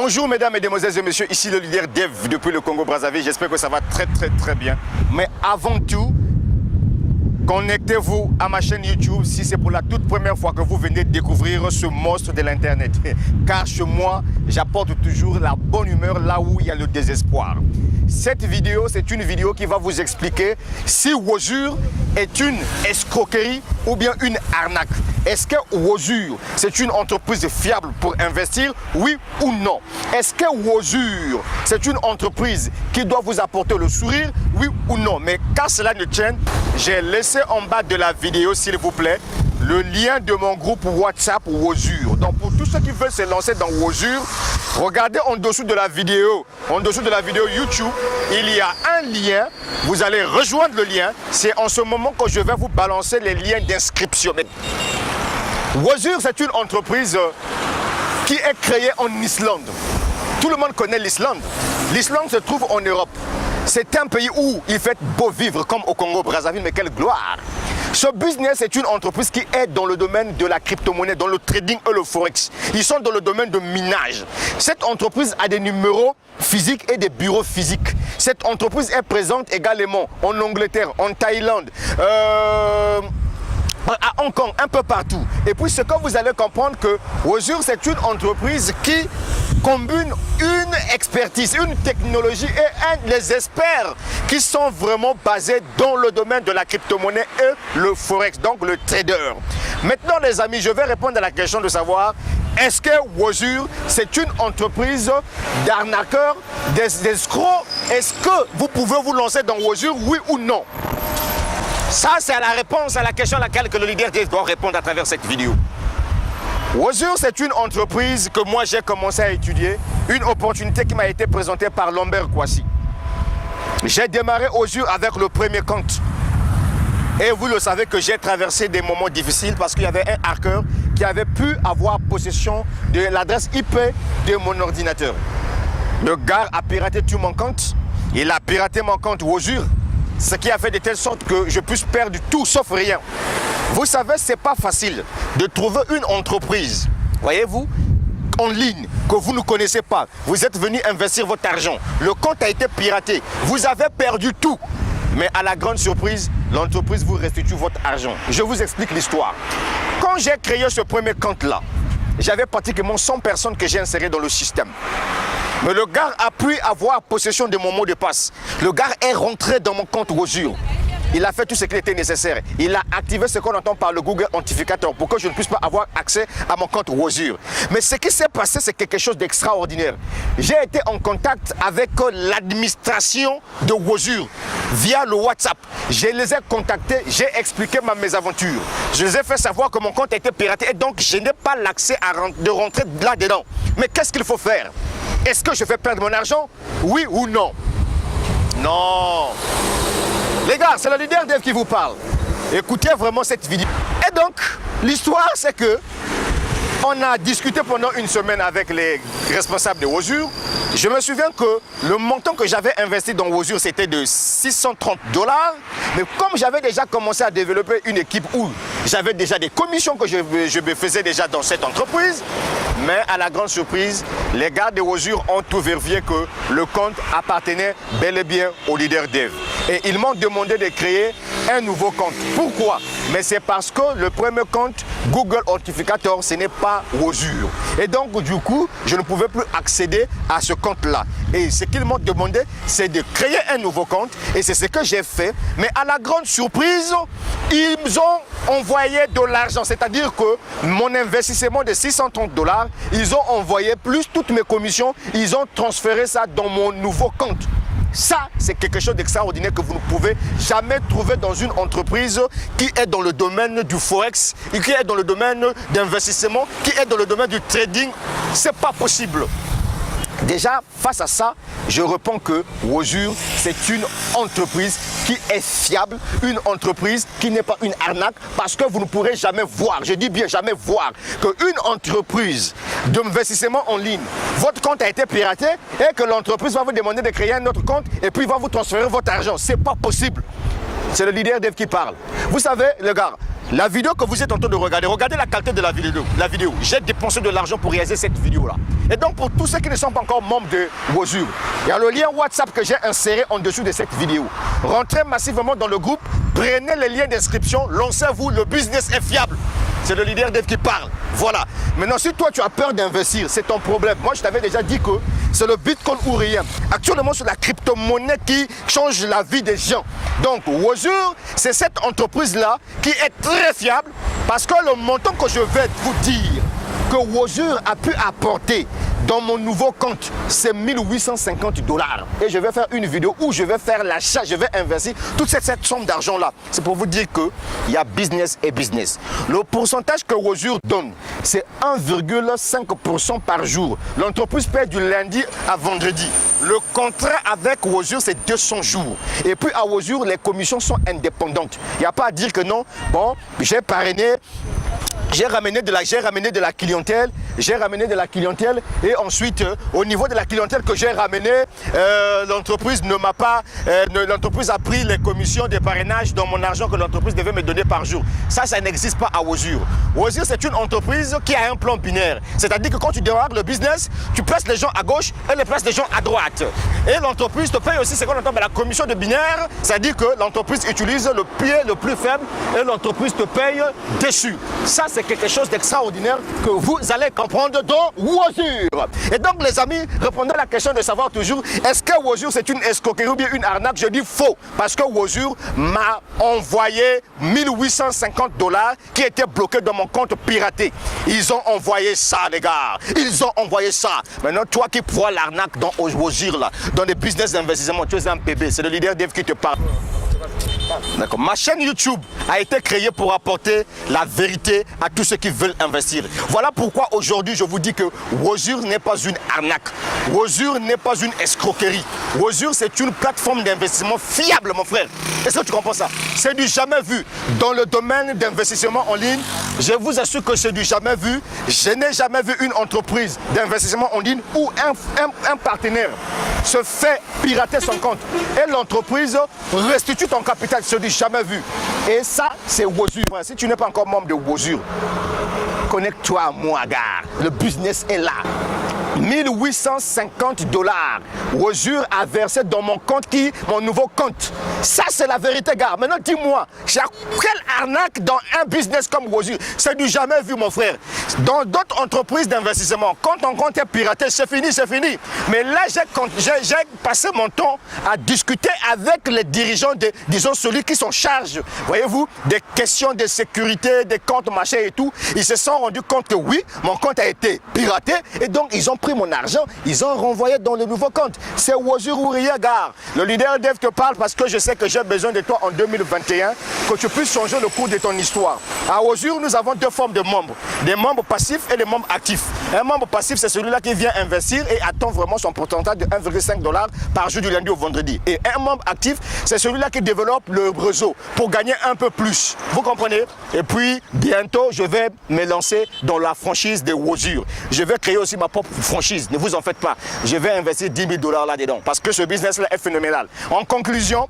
Bonjour mesdames, mesdemoiselles et messieurs, ici le leader Dev depuis le Congo-Brazzaville. J'espère que ça va très bien. Mais avant tout, connectez-vous à ma chaîne YouTube si c'est pour la toute première fois que vous venez découvrir ce monstre de l'internet. Car chez moi, j'apporte toujours la bonne humeur là où il y a le désespoir. Cette vidéo, c'est une vidéo qui va vous expliquer si Wozur est une escroquerie ou bien une arnaque. Est-ce que Wozur, c'est une entreprise fiable pour investir, oui ou non? Est-ce que Wozur, c'est une entreprise qui doit vous apporter le sourire, oui ou non? Mais qu'à cela ne tienne, j'ai laissé en bas de la vidéo, s'il vous plaît, le lien de mon groupe WhatsApp Wozur. Donc pour tous ceux qui veulent se lancer dans Wozur, regardez en dessous de la vidéo YouTube, il y a un lien, vous allez rejoindre le lien. C'est en ce moment que je vais vous balancer les liens d'inscription. Wozur, c'est une entreprise qui est créée en Islande. Tout le monde connaît l'Islande. L'Islande se trouve en Europe. C'est un pays où il fait beau vivre comme au Congo-Brazzaville, mais quelle gloire! Ce business est une entreprise qui est dans le domaine de la crypto-monnaie, dans le trading et le forex. Ils sont dans le domaine de minage. Cette entreprise a des numéros physiques et des bureaux physiques. Cette entreprise est présente également en Angleterre, en Thaïlande, à Hong Kong, un peu partout. Et puis ce que vous allez comprendre que Wozur, c'est une entreprise qui combine une expertise, une technologie et les experts qui sont vraiment basés dans le domaine de la crypto-monnaie et le forex, donc le trader. Maintenant les amis, je vais répondre à la question de savoir est-ce que Wozur, c'est une entreprise d'arnaqueurs, d'escrocs? Est-ce que vous pouvez vous lancer dans Wozur, oui ou non? Ça, c'est la réponse à la question à laquelle le leader doit répondre à travers cette vidéo. Wozur, c'est une entreprise que moi j'ai commencé à étudier, une opportunité qui m'a été présentée par Lambert Kouassi. J'ai démarré Wozur avec le premier compte. Et vous le savez que j'ai traversé des moments difficiles parce qu'il y avait un hacker qui avait pu avoir possession de l'adresse IP de mon ordinateur. Le gars a piraté tout mon compte, il a piraté mon compte Wozur. Ce qui a fait de telle sorte que je puisse perdre tout sauf rien. Vous savez, c'est pas facile de trouver une entreprise, voyez-vous, en ligne, que vous ne connaissez pas. Vous êtes venu investir votre argent. Le compte a été piraté. Vous avez perdu tout. Mais à la grande surprise, l'entreprise vous restitue votre argent. Je vous explique l'histoire. Quand j'ai créé ce premier compte-là, j'avais pratiquement 100 personnes que j'ai insérées dans le système. Mais le gars a pu avoir possession de mon mot de passe. Le gars est rentré dans mon compte Wozur. Il a fait tout ce qui était nécessaire. Il a activé ce qu'on entend par le Google Authentificator pour que je ne puisse pas avoir accès à mon compte Wozur. Mais ce qui s'est passé, c'est quelque chose d'extraordinaire. J'ai été en contact avec l'administration de Wozur via le WhatsApp. Je les ai contactés, j'ai expliqué ma mésaventure. Je les ai fait savoir que mon compte a été piraté et donc je n'ai pas l'accès de rentrer là-dedans. Mais qu'est-ce qu'il faut faire? Est-ce que je vais perdre mon argent? Oui ou non? Non. Les gars, c'est le leader Dev qui vous parle. Écoutez vraiment cette vidéo. Et donc, l'histoire, c'est que on a discuté pendant une semaine avec les responsables de Wozur. Je me souviens que le montant que j'avais investi dans Wozur, c'était de 630 $. Mais comme j'avais déjà commencé à développer une équipe où j'avais déjà des commissions que je me faisais déjà dans cette entreprise, mais à la grande surprise, les gars de Wozur ont tout vérifié que le compte appartenait bel et bien au leader Dev. Et ils m'ont demandé de créer un nouveau compte. Pourquoi? Mais c'est parce que le premier compte Google Authentificator, ce n'est pas Wozur. Et donc, du coup, je ne pouvais plus accéder à ce compte-là. Et ce qu'ils m'ont demandé, c'est de créer un nouveau compte. Et c'est ce que j'ai fait. Mais à la grande surprise, ils ont envoyé de l'argent. C'est-à-dire que mon investissement de 630 $, ils ont envoyé plus toutes mes commissions. Ils ont transféré ça dans mon nouveau compte. Ça, c'est quelque chose d'extraordinaire que vous ne pouvez jamais trouver dans une entreprise qui est dans le domaine du forex, qui est dans le domaine d'investissement, qui est dans le domaine du trading. C'est pas possible. Déjà, face à ça, je réponds que Wozur, c'est une entreprise qui est fiable, une entreprise qui n'est pas une arnaque, parce que vous ne pourrez jamais voir, je dis bien jamais voir, qu'une entreprise d'investissement en ligne, votre compte a été piraté et que l'entreprise va vous demander de créer un autre compte et puis va vous transférer votre argent. C'est pas possible. C'est le leader Dev qui parle. Vous savez, les gars, La vidéo que vous êtes en train de regarder, regardez la qualité de la vidéo. J'ai dépensé de l'argent pour réaliser cette vidéo-là. Et donc, pour tous ceux qui ne sont pas encore membres de Wozur, il y a le lien WhatsApp que j'ai inséré en dessous de cette vidéo. Rentrez massivement dans le groupe, prenez les liens d'inscription, lancez-vous, le business est fiable. C'est le leader Dev qui parle. Voilà. Maintenant, si toi, tu as peur d'investir, c'est ton problème. Moi, je t'avais déjà dit que c'est le Bitcoin ou rien. Actuellement, c'est la crypto-monnaie qui change la vie des gens. Donc, Wozur, c'est cette entreprise-là qui est très fiable parce que le montant que je vais vous dire que Wozur a pu apporter dans mon nouveau compte, c'est 1850 $. Et je vais faire une vidéo où je vais faire l'achat, je vais investir toute cette somme d'argent-là. C'est pour vous dire qu'il y a business et business. Le pourcentage que Wozur donne, c'est 1,5% par jour. L'entreprise paie du lundi à vendredi. Le contrat avec Wozur, c'est 200 jours. Et puis à Wozur, les commissions sont indépendantes. Il n'y a pas à dire que non, bon, j'ai parrainé. J'ai ramené de la clientèle, et ensuite au niveau de la clientèle que j'ai ramené, l'entreprise l'entreprise a pris les commissions de parrainage dans mon argent que l'entreprise devait me donner par jour. Ça n'existe pas à Wozur. Wozur, c'est une entreprise qui a un plan binaire. C'est-à-dire que quand tu démarres le business, tu places les gens à gauche et les places les gens à droite. Et l'entreprise te paye aussi ce qu'on entend la commission de binaire, c'est-à-dire que l'entreprise utilise le pied le plus faible et l'entreprise te paye dessus. Ça, c'est quelque chose d'extraordinaire que vous allez comprendre dans Wozur. Et donc, les amis, répondez à la question de savoir toujours, est-ce que Wozur c'est une escroquerie ou bien une arnaque? Je dis faux, parce que Wozur m'a envoyé 1850 $ qui étaient bloqués dans mon compte piraté. Ils ont envoyé ça, les gars. Ils ont envoyé ça. Maintenant, toi qui vois l'arnaque dans Wozur, là, dans les business d'investissement, tu es un bébé. C'est le leader Dev qui te parle. D'accord. Ma chaîne YouTube a été créée pour apporter la vérité à tous ceux qui veulent investir. Voilà pourquoi aujourd'hui je vous dis que Wozur n'est pas une arnaque. Wozur n'est pas une escroquerie. Wozur, c'est une plateforme d'investissement fiable, mon frère. Est-ce que tu comprends ça? C'est du jamais vu. Dans le domaine d'investissement en ligne, je vous assure que c'est du jamais vu. Je n'ai jamais vu une entreprise d'investissement en ligne où un partenaire se fait pirater son compte et l'entreprise restitue ton capital. C'est du jamais vu. Et ça, c'est Wozur. Si tu n'es pas encore membre de Wozur, connecte-toi à moi, gars. Le business est là. 1850 $. Wozur a versé dans mon compte mon nouveau compte. Ça, c'est la vérité, gars. Maintenant, dis-moi, quelle arnaque dans un business comme Wozur? C'est du jamais vu, mon frère. Dans d'autres entreprises d'investissement, quand ton compte est piraté, c'est fini, c'est fini. Mais là, j'ai passé mon temps à discuter avec les dirigeants, disons, celui qui sont chargés, voyez-vous, des questions de sécurité, des comptes, machin et tout. Ils se sont rendus compte que oui, mon compte a été piraté et donc ils ont pris mon argent, ils ont renvoyé dans le nouveau compte. C'est Wozur ou rien, gars. Le leader Dev te parle parce que je sais que j'ai besoin de toi en 2021, que tu puisses changer le cours de ton histoire. À Wozur, nous avons deux formes de membres, des membres passifs et des membres actifs. Un membre passif, c'est celui-là qui vient investir et attend vraiment son pourcentage de 1,5 $ par jour du lundi au vendredi. Et un membre actif, c'est celui-là qui développe le réseau pour gagner un peu plus. Vous comprenez? Et puis, bientôt, je vais me lancer dans la franchise de Wozur. Je vais créer aussi ma propre franchise. Ne vous en faites pas. Je vais investir 10 000 $ là-dedans parce que ce business-là est phénoménal. En conclusion,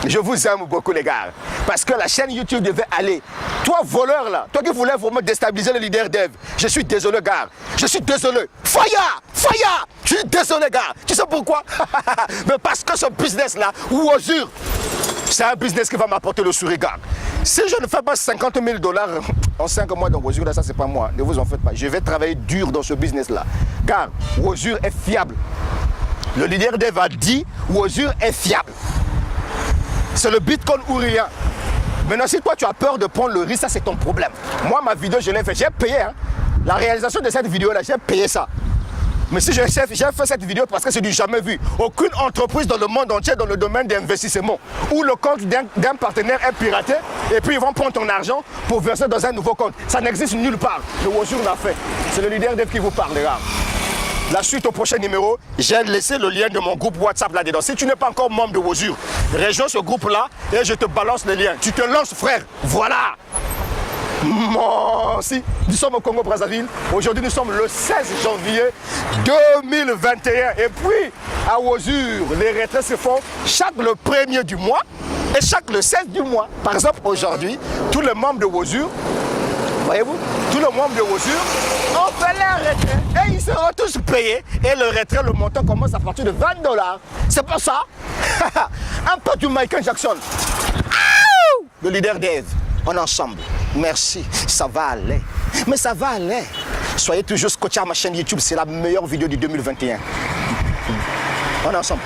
je vous aime beaucoup, les gars. Parce que la chaîne YouTube devait aller. Toi, voleur, là, toi qui voulais vraiment déstabiliser le leader Dev, je suis désolé, gars. Je suis désolé. Fire! Fire! Je suis désolé, gars. Tu sais pourquoi? Mais parce que ce business-là, Wozur, c'est un business qui va m'apporter le sourire, gars. Si je ne fais pas 50 000 $ en 5 mois dans Wozur, là, ça, c'est pas moi. Ne vous en faites pas. Je vais travailler dur dans ce business-là. Car Wozur est fiable. Le leader Dev a dit Wozur est fiable. C'est le Bitcoin ou rien. Maintenant, si toi, tu as peur de prendre le risque, ça, c'est ton problème. Moi, ma vidéo, je l'ai fait. J'ai payé. Hein. La réalisation de cette vidéo-là, j'ai payé ça. Mais si j'ai fait cette vidéo parce que c'est du jamais vu. Aucune entreprise dans le monde entier dans le domaine d'investissement où le compte d'un partenaire est piraté et puis ils vont prendre ton argent pour verser dans un nouveau compte. Ça n'existe nulle part. Le Wozur l'a fait. C'est le leader Dev qui vous parle, les gars. La suite au prochain numéro, j'ai laissé le lien de mon groupe WhatsApp là-dedans. Si tu n'es pas encore membre de Wozur, rejoins ce groupe-là et je te balance le lien. Tu te lances, frère. Voilà. Si, nous sommes au Congo-Brazzaville. Aujourd'hui, nous sommes le 16 janvier 2021. Et puis, à Wozur, les retraits se font chaque le 1er du mois Et chaque le 16 du mois, par exemple aujourd'hui, tous les membres de Wozur, voyez-vous, tous les membres de Wozur ont fait leur retrait et ils seront tous payés. Et le retrait, le montant commence à partir de $20. C'est pas ça. Un peu du Michael Jackson, le leader d'Eve. On est ensemble. Merci, ça va aller. Mais ça va aller. Soyez toujours scotchés à ma chaîne YouTube, c'est la meilleure vidéo du 2021. On est ensemble.